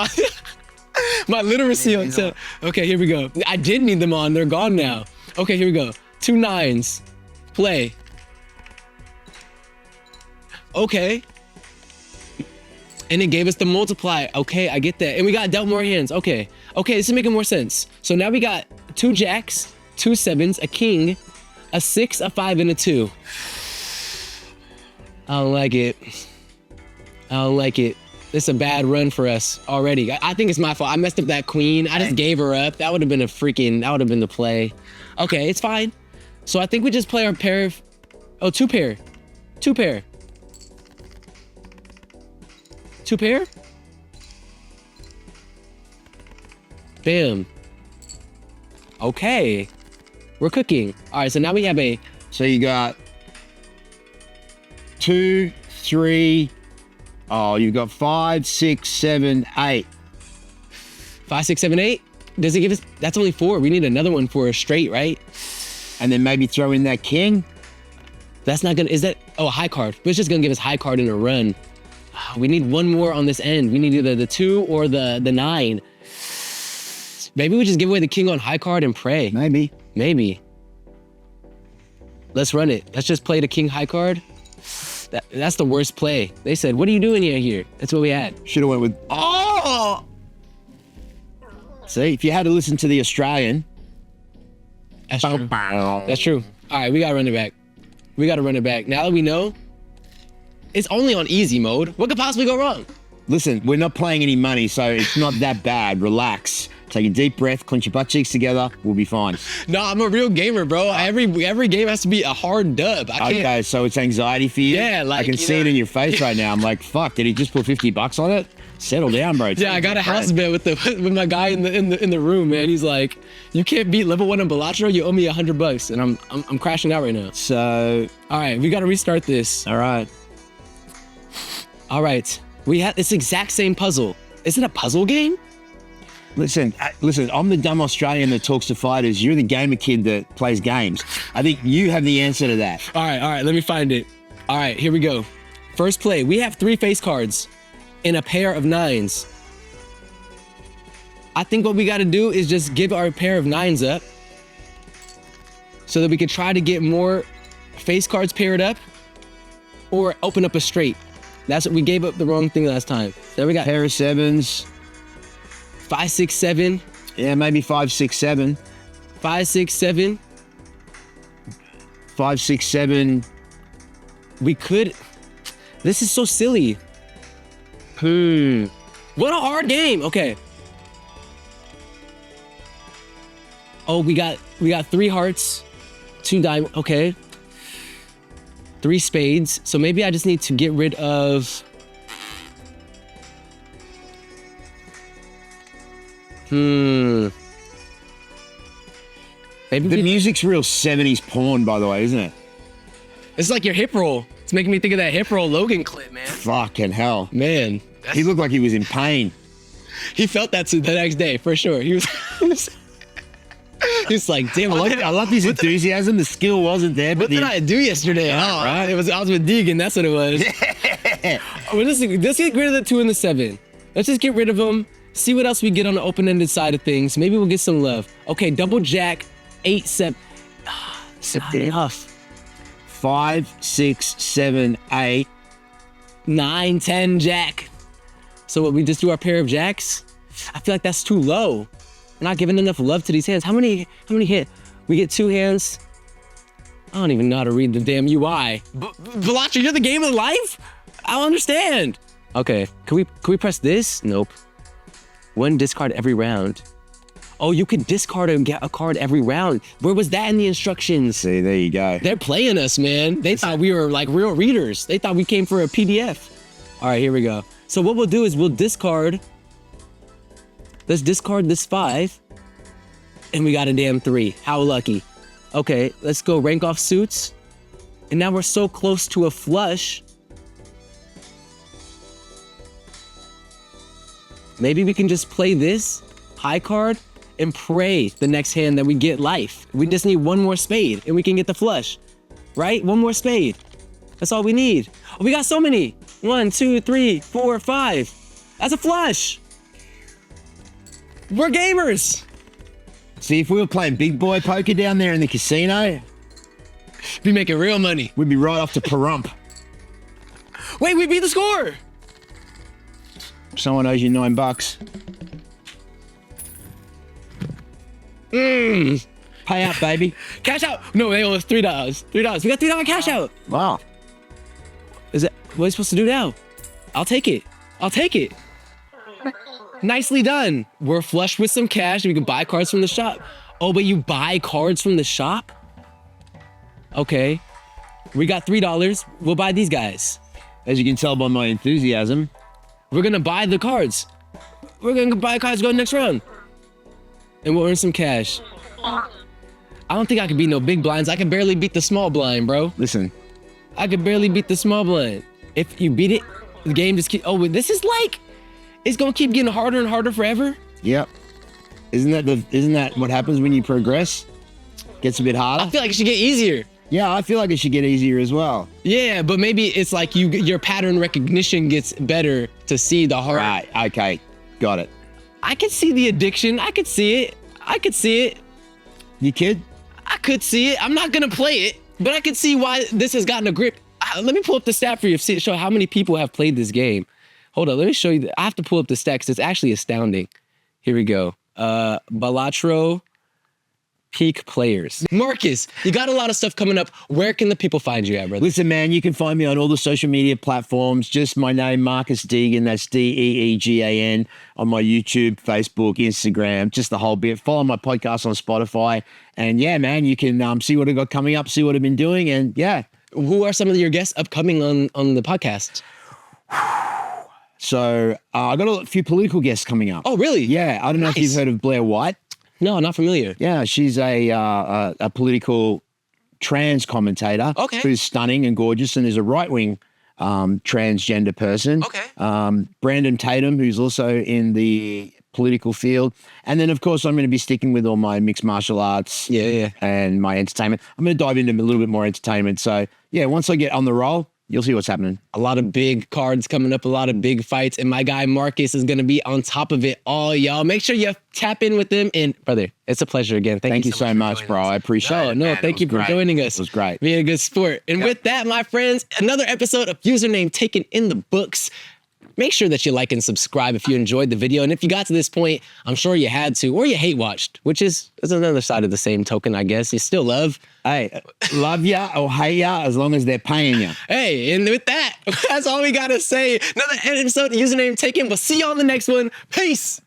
my literacy on set. Okay, here we go. I did need them on. They're gone now. Okay, here we go. 2 9s. Play. Okay. And it gave us the multiply. Okay, I get that. And we got dealt more hands. Okay. Okay, this is making more sense. So now we got 2 jacks, 2 7s, a king, a 6, a 5, and a 2. I don't like it. I don't like it. This is a bad run for us already. I think it's my fault. I messed up that queen. I just gave her up. That would have been that would have been the play. Okay, it's fine. So I think we just play our pair of, 2 pair. 2 pair. 2 pair? Bam. Okay. We're cooking. All right, so now we have a... So you got 2, 3, oh, you've got 5, 6, 7, 8. 5, 6, 7, 8? Does it give us... That's only 4. We need another one for a straight, right? And then maybe throw in that king. That's not gonna... Is that... Oh, a high card. But it's just gonna give us high card in a run. We need one more on this end. We need either the 2 or the 9. Maybe we just give away the king on high card and pray. Maybe. Maybe. Let's run it. Let's just play the king high card. That's the worst play. They said, what are you doing here? That's what we had. Should have went with... Oh! See, if you had to listen to the Australian... That's true. That's true. All right, we gotta run it back. We gotta run it back. Now that we know, it's only on easy mode. What could possibly go wrong? Listen, we're not playing any money, so it's not that bad. Relax. Take a deep breath, clench your butt cheeks together, we'll be fine. No, I'm a real gamer, bro. Every game has to be a hard dub. I can't. Okay, so it's anxiety for you? Yeah, like, I can see it in your face right now. I'm like, fuck, did he just put $50 on it? Settle down, bro. Yeah, I got a house bed with my guy in the room, man. He's like, you can't beat level 1 in Balatro, you owe me $100. And I'm crashing out right now. So, all right, we gotta restart this. all right. All right. We have this exact same puzzle. Is it a puzzle game? Listen, I'm the dumb Australian that talks to fighters. You're the gamer kid that plays games. I think you have the answer to that. All right, let me find it. All right, here we go. First play, we have 3 face cards and a pair of 9s. I think what we gotta do is just give our pair of 9s up so that we can try to get more face cards paired up, or open up a straight. That's what we gave up the wrong thing last time. There we got Pair of sevens. 5, 6, 7. Yeah, maybe 5, 6, 7. 5, 6, 7. 5, 6, 7. We could. This is so silly. What a hard game. Okay. Oh, we got 3 hearts, 2 diamonds. Okay. 3 spades. So maybe I just need to get rid of. Maybe The music's real 70s porn, by the way, isn't it? it's like your hip roll. It's making me think of that hip roll Logan clip, man. Fucking hell. Man, He looked like he was in pain. he felt that the next day for sure. He was like, damn, I love his enthusiasm. The skill wasn't there, but what did I do yesterday? Oh, right. I was with Deegan. That's what it was. Well, let's get rid of the 2 and the 7. Let's just get rid of them. See what else we get on the open-ended side of things. Maybe we'll get some love. Okay, double jack, 8, 7. It's not enough. 5, 6, 7, 8. 9, 10 jack. So what, we just do our pair of jacks? I feel like that's too low. We're not giving enough love to these hands. How many hit? We get 2 hands. I don't even know how to read the damn UI. Balatro, you're the game of life? I don't understand. Okay, can we press this? Nope. 1 discard every round. Oh, you could discard and get a card every round. Where was that in the instructions? See, there you go. They're playing us, man. They thought we were like real readers. They thought we came for a PDF. All right, here we go. So what we'll do is we'll discard. Let's discard this 5. And we got a damn 3. How lucky. Okay, let's go rank off suits. And now we're so close to a flush. Maybe we can just play this high card and pray the next hand that we get life. We just need 1 more spade and we can get the flush, right? 1 more spade. That's all we need. Oh, we got so many. 1, 2, 3, 4, 5. That's a flush. We're gamers. See, if we were playing big boy poker down there in the casino, Be making real money. we'd be right off to Pahrump. Wait, we beat the score. Someone owes you $9. Pay out, baby. Cash out. No, they owe us $3. $3. We got $3 cash out. Wow. Is that what are we supposed to do now? I'll take it. I'll take it. Nicely done. We're flush with some cash. We can buy cards from the shop. Oh, but you buy cards from the shop? Okay. We got $3. We'll buy these guys. As you can tell by my enthusiasm. We're gonna buy the cards. We're gonna buy cards, go next round. And we'll earn some cash. I don't think I can beat no big blinds. I can barely beat the small blind, bro. Listen, I could barely beat the small blind. If you beat it, the game just keep. Oh, this is like, it's gonna keep getting harder and harder forever. yep. Isn't that what happens when you progress? Gets a bit harder. I feel like it should get easier. Yeah, I feel like it should get easier as well. Yeah, but maybe it's like your pattern recognition gets better to see the heart. Right, okay, got it. I could see the addiction. I could see it. I could see it. You kid? I could see it. I'm not gonna play it, but I could see why this has gotten a grip. Let me pull up the stat for you to show how many people have played this game. Hold on, let me show you. I have to pull up the stat because it's actually astounding. Here we go. Balatro peak players. Marcus, you got a lot of stuff coming up. Where can the people find you at, brother? Listen, man, you can find me on all the social media platforms. Just my name, Marcus Deegan. That's Deegan on my YouTube, Facebook, Instagram, just the whole bit. Follow my podcast on Spotify. And yeah, man, you can see what I got coming up, see what I've been doing. And yeah. Who are some of your guests upcoming on the podcast? So I got a few political guests coming up. Oh, really? Yeah. I don't know if you've heard of Blair White. No, not familiar. Yeah, she's a political trans commentator. Okay. Who's stunning and gorgeous and is a right-wing transgender person. Okay. Brandon Tatum, who's also in the political field. And then, of course, I'm going to be sticking with all my mixed martial arts Yeah. and my entertainment. I'm going to dive into a little bit more entertainment. So, yeah, once I get on the roll, You'll see what's happening. A lot of big cards coming up, a lot of big fights, and my guy Marcus is going to be on top of it all, y'all. Make sure you tap in with them. And brother, it's a pleasure again. Thank you so much, bro. I appreciate it. No, thank you for joining us. It was great. Being a good sport. And with that, my friends, another episode of Username Taken in the books. Make sure that you like and subscribe if you enjoyed the video. And if you got to this point, I'm sure you had to, or you hate watched, which is another side of the same token, I guess. You still love. Hey, love ya or hate ya as long as they're paying ya. Hey, and with that, that's all we got to say. Another episode of Username Taken. We'll see you on the next one. Peace.